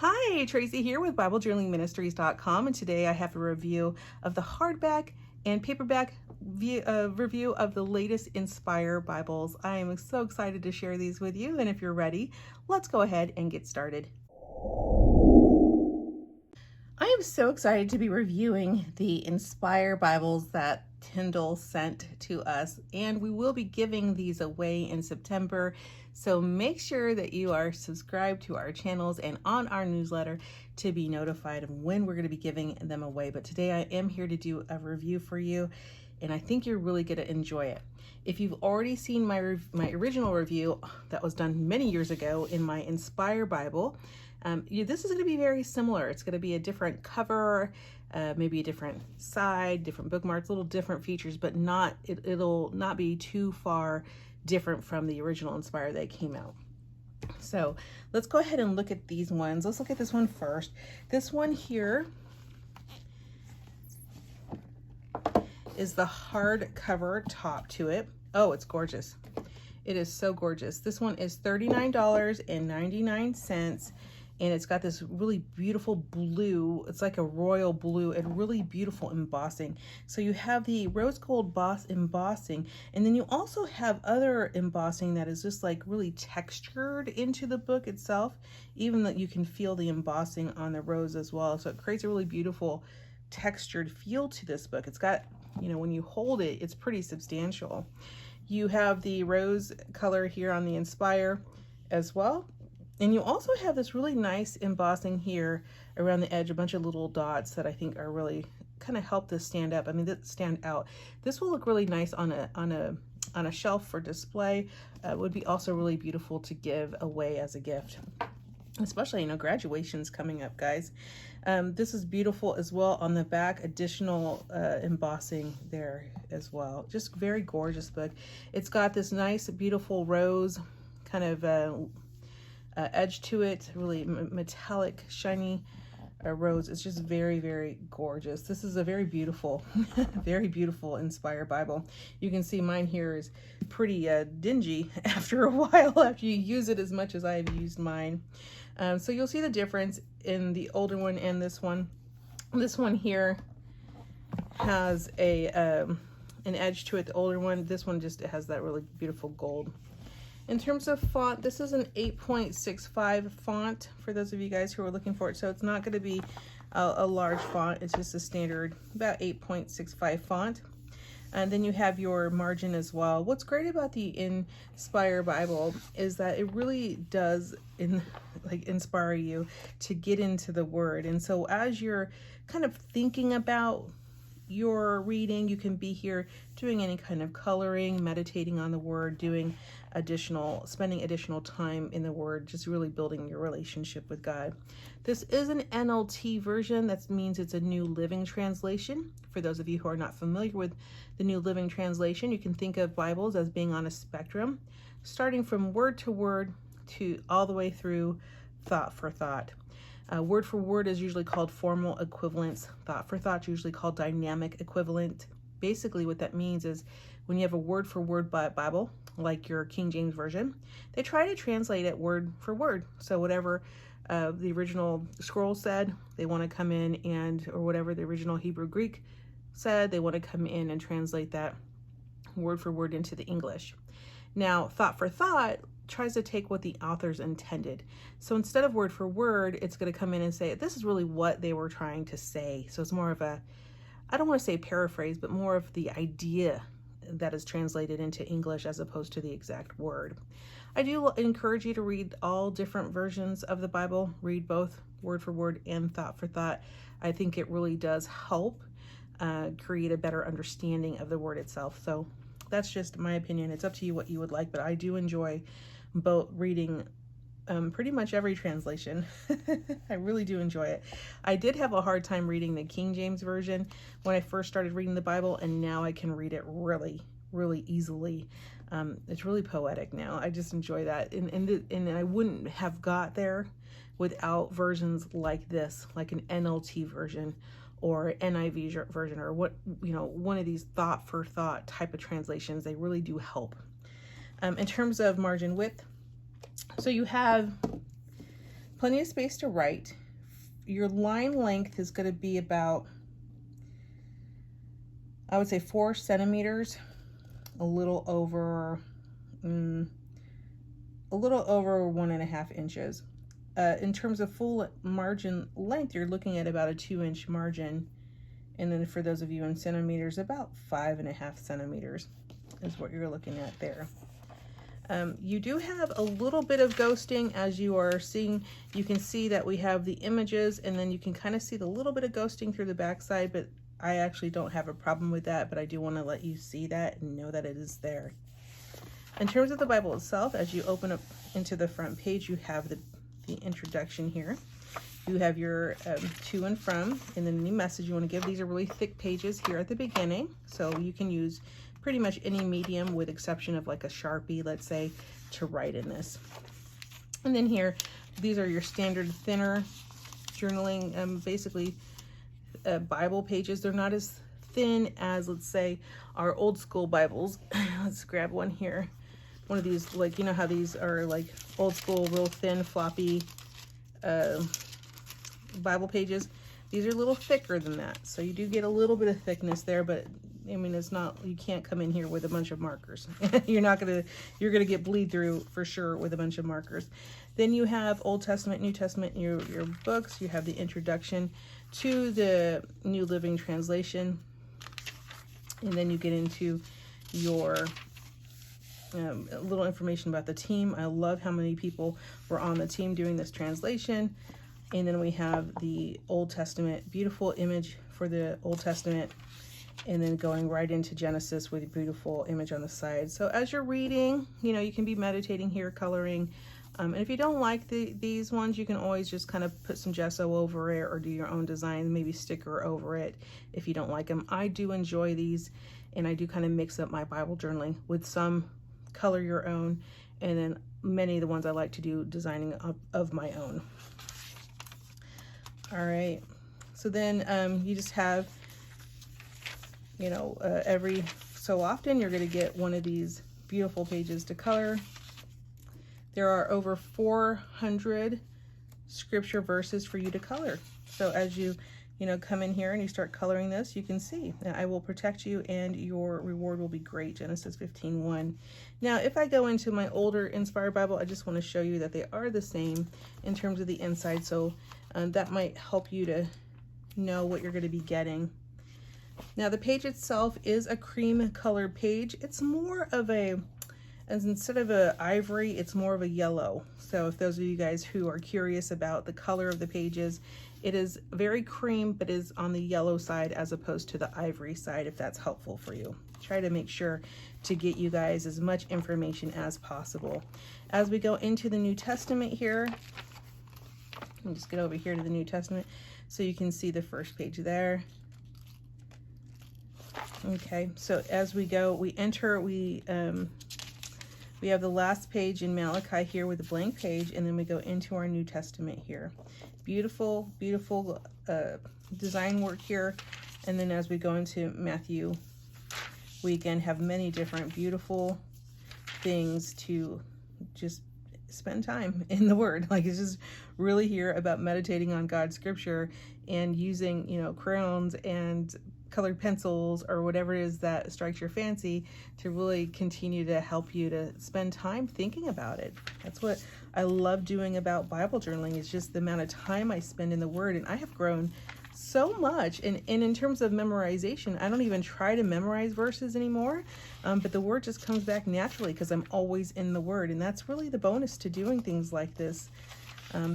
Hi, Tracy here with BibleJournalingMinistries.com, and today I have a review of the hardback and paperback review of the latest Inspire Bibles. I am so excited to share these with you, and if you're ready, let's go ahead and get started. I am so excited to be reviewing the Inspire Bibles that Tyndall sent to us, and we will be giving these away in September. So make sure that you are subscribed to our channels and on our newsletter to be notified of when we're going to be giving them away. But today I am here to do a review for you, and I think you're really going to enjoy it. If you've already seen my original review that was done many years ago in my Inspire Bible, this is going to be very similar. It's going to be a different cover, maybe a different side, different bookmarks, little different features, but it'll not be too far different from the original Inspire that came out. So let's go ahead and look at these ones. Let's look at this one first. This one here is the hardcover top to it. Oh, it's gorgeous. It is so gorgeous. This one is $39.99. And it's got this really beautiful blue. It's like a royal blue and really beautiful embossing. So you have the rose gold embossing, and then you also have other embossing that is just like really textured into the book itself, even that you can feel the embossing on the rose as well. So it creates a really beautiful textured feel to this book. It's got, when you hold it, it's pretty substantial. You have the rose color here on the Inspire as well. And you also have this really nice embossing here around the edge, a bunch of little dots that I think are really kind of help this stand up. Stand out. This will look really nice on a shelf for display. Would be also really beautiful to give away as a gift, especially, graduation's coming up, guys. This is beautiful as well on the back, additional embossing there as well. Just very gorgeous book. It's got this nice, beautiful rose kind of edge to it, really metallic, shiny rose. It's just very, very gorgeous. This is a very beautiful, very beautiful Inspire Bible. You can see mine here is pretty dingy after a while, after you use it as much as I've used mine. So you'll see the difference in the older one and this one. This one here has an edge to it. The older one, this one just has that really beautiful gold. In terms of font, this is an 8.65 font for those of you guys who are looking for it. So it's not going to be a large font. It's just a standard about 8.65 font. And then you have your margin as well. What's great about the Inspire Bible is that it really does inspire you to get into the Word. And so as you're kind of thinking about your reading, you can be here doing any kind of coloring, meditating on the Word, spending additional time in the Word, just really building your relationship with God. This is an NLT version. That means it's a New Living Translation. For those of you who are not familiar with the New Living Translation, you can think of Bibles as being on a spectrum, starting from word to word to all the way through thought for thought. Word for word is usually called formal equivalence. Thought for thought is usually called dynamic equivalent. Basically what that means is when you have a word for word Bible, like your King James Version, they try to translate it word for word. So whatever the original scroll said, they want to come in or whatever the original Hebrew Greek said, they want to come in and translate that word for word into the English. Now, thought for thought tries to take what the authors intended. So instead of word for word, it's going to come in and say, this is really what they were trying to say. So it's more of I don't want to say paraphrase, but more of the idea that is translated into English as opposed to the exact word. I do encourage you to read all different versions of the Bible, read both word for word and thought for thought. I think it really does help create a better understanding of the word itself. So that's just my opinion. It's up to you what you would like, but I do enjoy both reading pretty much every translation. I really do enjoy it. I did have a hard time reading the King James Version when I first started reading the Bible, and now I can read it really, really easily. It's really poetic now. I just enjoy that. And I wouldn't have got there without versions like this, like an NLT version or NIV version, or one of these thought for thought type of translations. They really do help. In terms of margin width, so you have plenty of space to write. Your line length is going to be about, I would say 4 centimeters, a little over 1.5 inches. In terms of full margin length, you're looking at about a 2-inch margin. And then for those of you in centimeters, about 5.5 centimeters is what you're looking at there. You do have a little bit of ghosting as you are seeing. You can see that we have the images, and then you can kind of see the little bit of ghosting through the backside, but I actually don't have a problem with that, but I do want to let you see that and know that it is there. In terms of the Bible itself, as you open up into the front page, you have the introduction here. You have your to and from, and then any message you want to give. These are really thick pages here at the beginning, so you can use pretty much any medium with exception of like a Sharpie, let's say, to write in this. And then here, these are your standard thinner journaling, basically Bible pages. They're not as thin as, let's say, our old school Bibles. Let's grab one here. One of these, like, you know how these are like old school, real thin, floppy Bible pages. These are a little thicker than that, so you do get a little bit of thickness there, but I mean, it's not, you can't come in here with a bunch of markers. You're gonna get bleed through for sure with a bunch of markers. Then you have Old Testament, New Testament, your books. You have the introduction to the New Living Translation, and then you get into your a little information about the team. I love how many people were on the team doing this translation. And then we have the Old Testament, beautiful image for the Old Testament, and then going right into Genesis with a beautiful image on the side. So as you're reading, you know, you can be meditating here, coloring. And if you don't like these ones, you can always just kind of put some gesso over it or do your own design, maybe sticker over it if you don't like them. I do enjoy these, and I do kind of mix up my Bible journaling with some color your own, and then many of the ones I like to do designing of my own. All right, so then you just have, you know, every so often you're going to get one of these beautiful pages to color. There are over 400 scripture verses for you to color. So as you come in here and you start coloring this, you can see that I will protect you and your reward will be great. Genesis 15:1. Now, if I go into my older Inspired Bible, I just want to show you that they are the same in terms of the inside. So that might help you to know what you're going to be getting. Now, the page itself is a cream colored page. It's more of as instead of a ivory, it's more of a yellow. So if those of you guys who are curious about the color of the pages, it is very cream, but is on the yellow side as opposed to the ivory side, if that's helpful for you. Try to make sure to get you guys as much information as possible. As we go into the New Testament here, let me just get over here to the New Testament so you can see the first page there. Okay, so as we go, we have the last page in Malachi here with a blank page, and then we go into our New Testament here. Beautiful, beautiful design work here. And then as we go into Matthew, we again have many different beautiful things to just spend time in the Word. Like, it's just really here about meditating on God's scripture and using, crayons and colored pencils or whatever it is that strikes your fancy to really continue to help you to spend time thinking about it. That's what I love doing about Bible journaling, is just the amount of time I spend in the Word. And I have grown so much. And in terms of memorization, I don't even try to memorize verses anymore, but the Word just comes back naturally because I'm always in the Word. And that's really the bonus to doing things like this.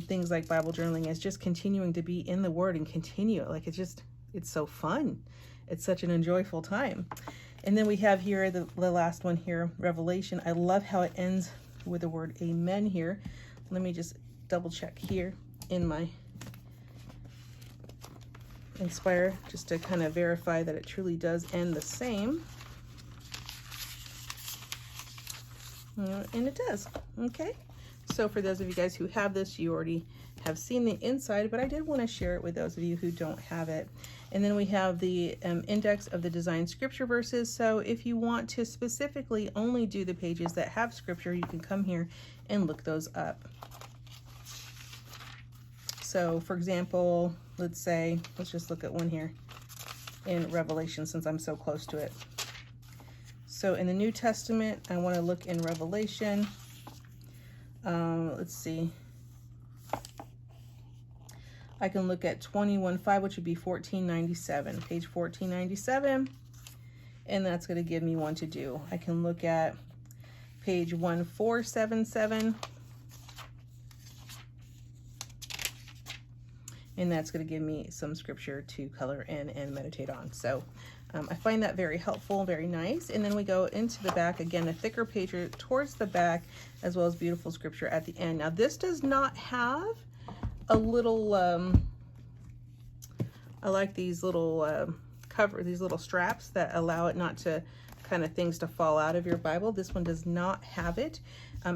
Things like Bible journaling is just continuing to be in the Word and continue. Like, it's so fun. It's such an enjoyable time. And then we have here the last one here, Revelation. I love how it ends with the word amen here. Let me just double check here in my Inspire just to kind of verify that it truly does end the same. And it does. Okay. So for those of you guys who have this, you already have seen the inside, but I did want to share it with those of you who don't have it. And then we have the index of the design scripture verses. So if you want to specifically only do the pages that have scripture, you can come here and look those up. So for example, let's just look at one here in Revelation, since I'm so close to it. So in the New Testament, I want to look in Revelation. Let's see. I can look at 21:5, which would be 1497, page 1497, and that's going to give me one to do. I can look at page 1477, and that's going to give me some scripture to color in and meditate on. So I find that very helpful, very nice. And then we go into the back, again, a thicker page towards the back, as well as beautiful scripture at the end. Now this does not have a little, I like these little these little straps that allow it not to kind of things to fall out of your Bible. This one does not have it.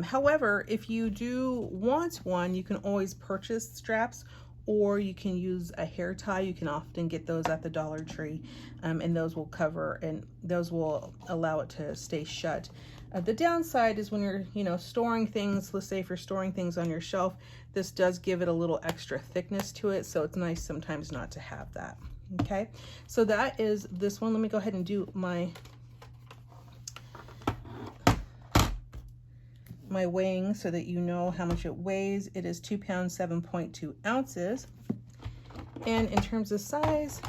However, if you do want one, you can always purchase straps, or you can use a hair tie. You can often get those at the Dollar Tree, and those will cover, and those will allow it to stay shut. The downside is when you're, storing things, let's say if you're storing things on your shelf, this does give it a little extra thickness to it, so it's nice sometimes not to have that. Okay, so that is this one. Let me go ahead and do my weighing so that you know how much it weighs. It is 2 pounds, 7.2 ounces. And in terms of size,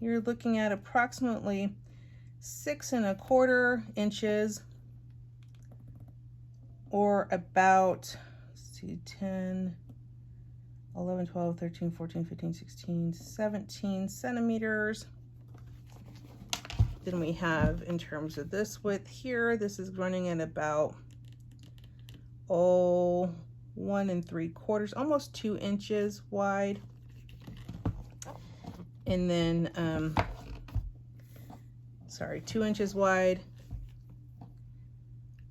you're looking at approximately 6 1/4 inches, or about, let's see, 10, 11, 12, 13, 14, 15, 16, 17 centimeters. Then we have, in terms of this width here, this is running at about 1 3/4, almost 2 inches wide. And then 2 inches wide,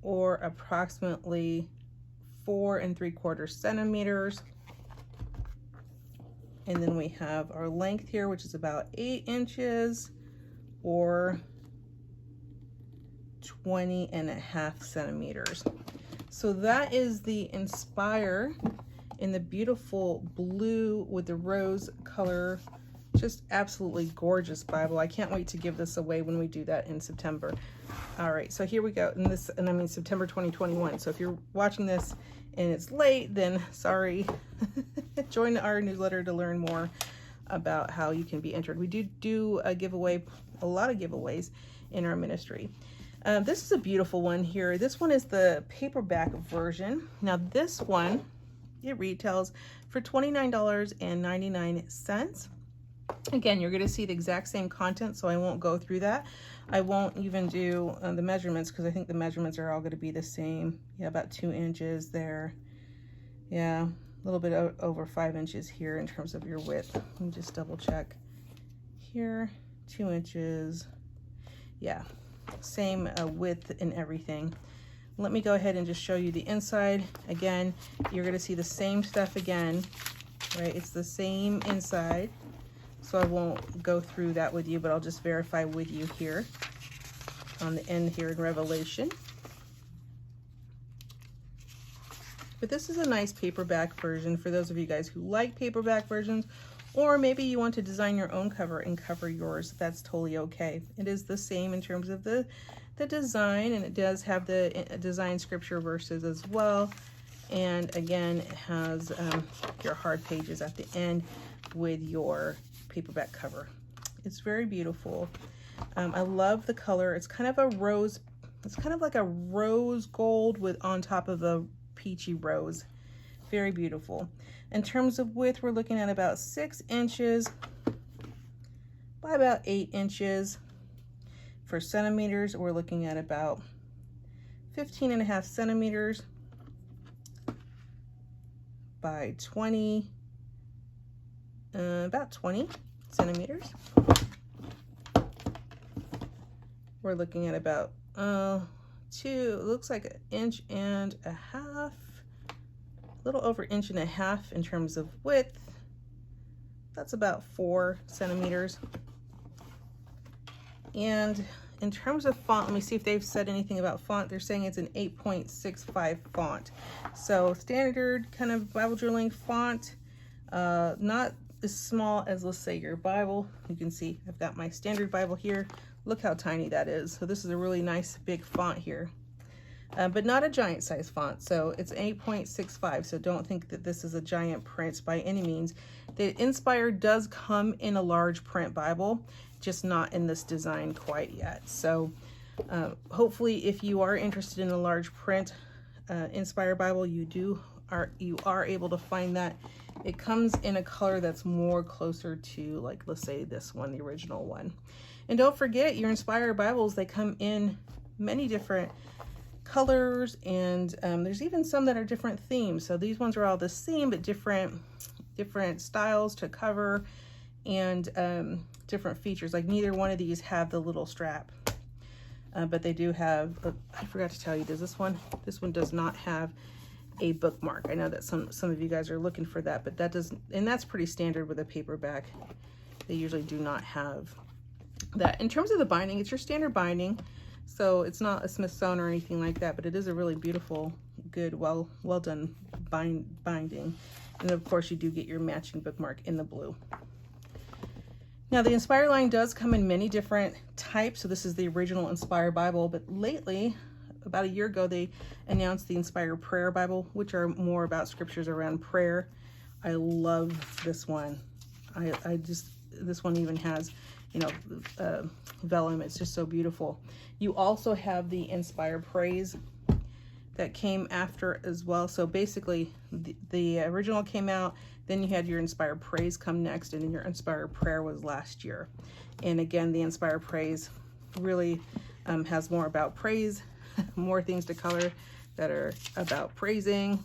or approximately 4 3/4 centimeters. And then we have our length here, which is about 8 inches, or 20.5 centimeters. So that is the Inspire in the beautiful blue with the rose color. Just absolutely gorgeous Bible. I can't wait to give this away when we do that in September. All right, so here we go. And I mean September 2021. So if you're watching this and it's late, then sorry. Join our newsletter to learn more about how you can be entered. We do a giveaway, a lot of giveaways in our ministry. This is a beautiful one here. This one is the paperback version. Now this one, it retails for $29.99. Again, you're going to see the exact same content, so I won't go through that. I won't even do the measurements, because I think the measurements are all going to be the same. Yeah, about 2 inches there. Yeah, a little bit over 5 inches here in terms of your width. Let me just double check here. 2 inches. Yeah, same width and everything. Let me go ahead and just show you the inside. Again, you're going to see the same stuff again, right? It's the same inside. So I won't go through that with you, but I'll just verify with you here on the end here in Revelation. But this is a nice paperback version for those of you guys who like paperback versions, or maybe you want to design your own cover and cover yours. That's totally okay. It is the same in terms of the design, and it does have the design scripture verses as well. And again, it has your hard pages at the end with your paperback cover. It's very beautiful. I love the color. It's kind of a rose, it's kind of like a rose gold with on top of a peachy rose. Very beautiful. In terms of width, we're looking at about 6 inches by about 8 inches. For centimeters, we're looking at about 15.5 centimeters by 20, about 20 centimeters. We're looking at about looks like 1.5 inches, a little over 1.5 inches in terms of width. That's about 4 centimeters. And in terms of font, let me see if they've said anything about font. They're saying it's an 8.65 font. So standard kind of Bible journaling font, not as small as, let's say, your Bible. You can see I've got my standard Bible here. Look how tiny that is. So this is a really nice big font here, but not a giant size font. So it's 8.65. So don't think that this is a giant print by any means. The Inspire does come in a large print Bible, just not in this design quite yet. So hopefully if you are interested in a large print Inspire Bible, you are able to find that. It comes in a color that's more closer to, like, let's say this one, the original one. And don't forget, your Inspire Bibles, they come in many different colors, and there's even some that are different themes. So these ones are all the same, but different styles to cover, and different features. Like neither one of these have the little strap, but they do have, I forgot to tell you, does this one does not have a bookmark. I know that some of you guys are looking for that, but that doesn't, and that's pretty standard with a paperback. They usually do not have that. In terms of the binding, it's your standard binding, so it's not a Smithsonian or anything like that, but it is a really beautiful, good, well done binding. And of course you do get your matching bookmark in the blue. Now the Inspire line does come in many different types. So this is the original Inspire Bible, but lately, about a year ago, they announced the Inspire Prayer Bible, which are more about scriptures around prayer. I love this one. This one even has, you know, vellum. It's just so beautiful. You also have the Inspire Praise that came after as well. So basically the original came out, then you had your Inspire Praise come next, and then your Inspire Prayer was last year. And again, the Inspire Praise really has more about praise, more things to color that are about praising.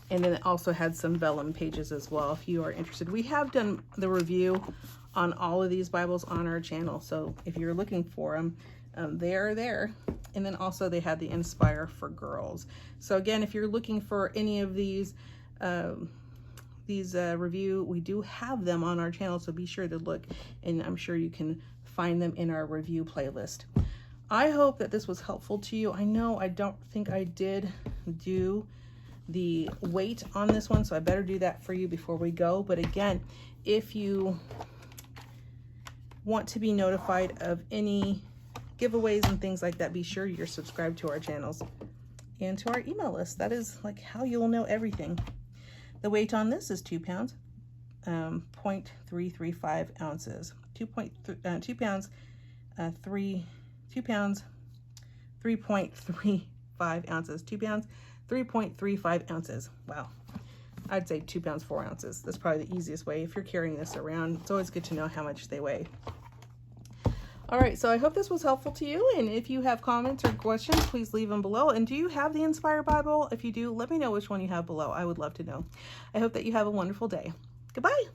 And then it also had some vellum pages as well, if you are interested. We have done the review on all of these Bibles on our channel, so if you're looking for them, they are there. And then also they had the Inspire for Girls. So again, if you're looking for any of these review, we do have them on our channel, so be sure to look, and I'm sure you can find them in our review playlist. I hope that this was helpful to you. I know I don't think I did do the weight on this one, so I better do that for you before we go. But again, if you want to be notified of any giveaways and things like that, be sure you're subscribed to our channels and to our email list. That is like how you'll know everything. The weight on this is 2 pounds, 0.335 ounces. 2 pounds, 3.35 ounces. 2 pounds, 3.35 ounces. Wow. I'd say 2 pounds, 4 ounces. That's probably the easiest way. If you're carrying this around, it's always good to know how much they weigh. All right, so I hope this was helpful to you. And if you have comments or questions, please leave them below. And do you have the Inspire Bible? If you do, let me know which one you have below. I would love to know. I hope that you have a wonderful day. Goodbye.